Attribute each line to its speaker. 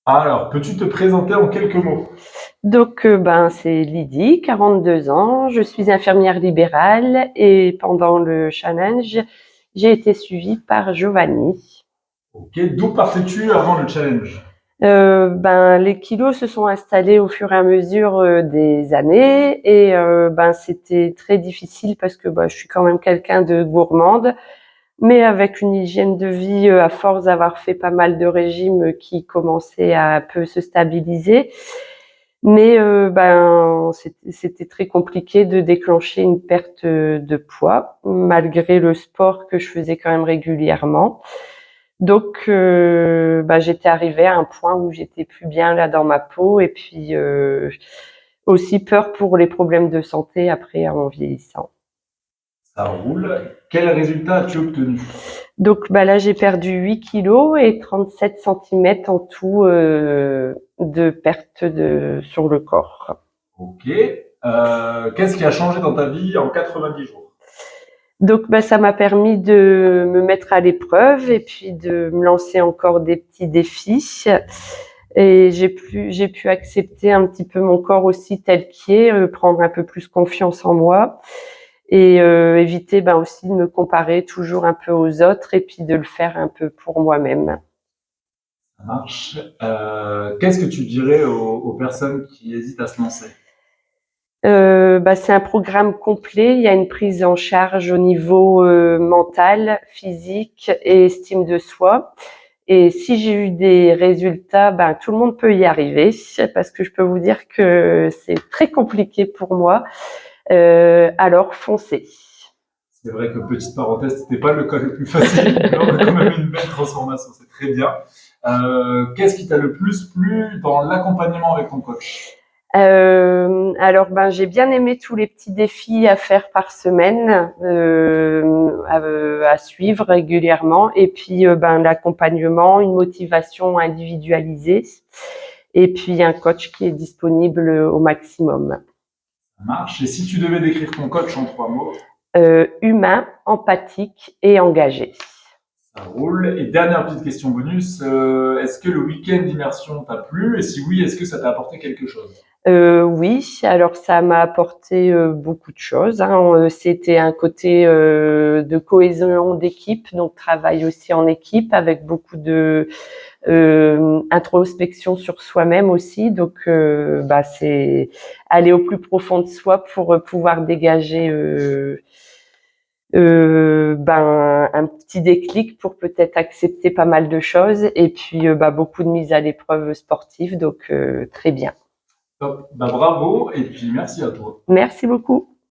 Speaker 1: Alors, peux-tu te présenter en quelques mots?
Speaker 2: C'est Lydie, 42 ans, je suis infirmière libérale et pendant le challenge, j'ai été suivie par Giovanni.
Speaker 1: Ok, d'où partais-tu avant le challenge?
Speaker 2: Les kilos se sont installés au fur et à mesure des années et c'était très difficile parce que je suis quand même quelqu'un de gourmande, mais avec une hygiène de vie à force d'avoir fait pas mal de régimes qui commençaient à un peu se stabiliser. Mais c'était très compliqué de déclencher une perte de poids malgré le sport que je faisais quand même régulièrement. J'étais arrivée à un point où j'étais plus bien là dans ma peau et puis aussi peur pour les problèmes de santé après en vieillissant.
Speaker 1: Ça roule. Quel résultat as-tu obtenu?
Speaker 2: Là, j'ai perdu 8 kilos et 37 centimètres en tout de perte sur le corps.
Speaker 1: Ok. Qu'est-ce qui a changé dans ta vie en 90 jours?
Speaker 2: Ça m'a permis de me mettre à l'épreuve et puis de me lancer encore des petits défis. Et j'ai pu accepter un petit peu mon corps aussi tel qu'il est, prendre un peu plus confiance en moi et éviter aussi de me comparer toujours un peu aux autres et puis de le faire un peu pour moi-même.
Speaker 1: Ça marche. Qu'est-ce que tu dirais aux personnes qui hésitent à se lancer?
Speaker 2: C'est un programme complet. Il y a une prise en charge au niveau mental, physique et estime de soi. Et si j'ai eu des résultats, tout le monde peut y arriver parce que je peux vous dire que c'est très compliqué pour moi. Alors foncez.
Speaker 1: C'est vrai que petite parenthèse, c'était pas le cas le plus facile, mais on a quand même une belle transformation, c'est très bien. Qu'est-ce qui t'a le plus plu dans l'accompagnement avec ton coach?
Speaker 2: J'ai bien aimé tous les petits défis à faire par semaine, à suivre régulièrement, et puis l'accompagnement, une motivation individualisée, et puis un coach qui est disponible au maximum.
Speaker 1: Ça marche. Et si tu devais décrire ton coach en 3 mots?
Speaker 2: Humain, empathique et engagé.
Speaker 1: Ça roule. Et dernière petite question bonus, est-ce que le week-end d'immersion t'a plu? Et si oui, est-ce que ça t'a apporté quelque chose?
Speaker 2: Oui, alors ça m'a apporté beaucoup de choses, hein. C'était un côté de cohésion d'équipe, donc travail aussi en équipe avec beaucoup de introspection sur soi-même aussi. C'est aller au plus profond de soi pour pouvoir dégager un petit déclic pour peut-être accepter pas mal de choses et puis beaucoup de mise à l'épreuve sportive, très bien.
Speaker 1: Top. Bah, bravo et puis merci à toi.
Speaker 2: Merci beaucoup.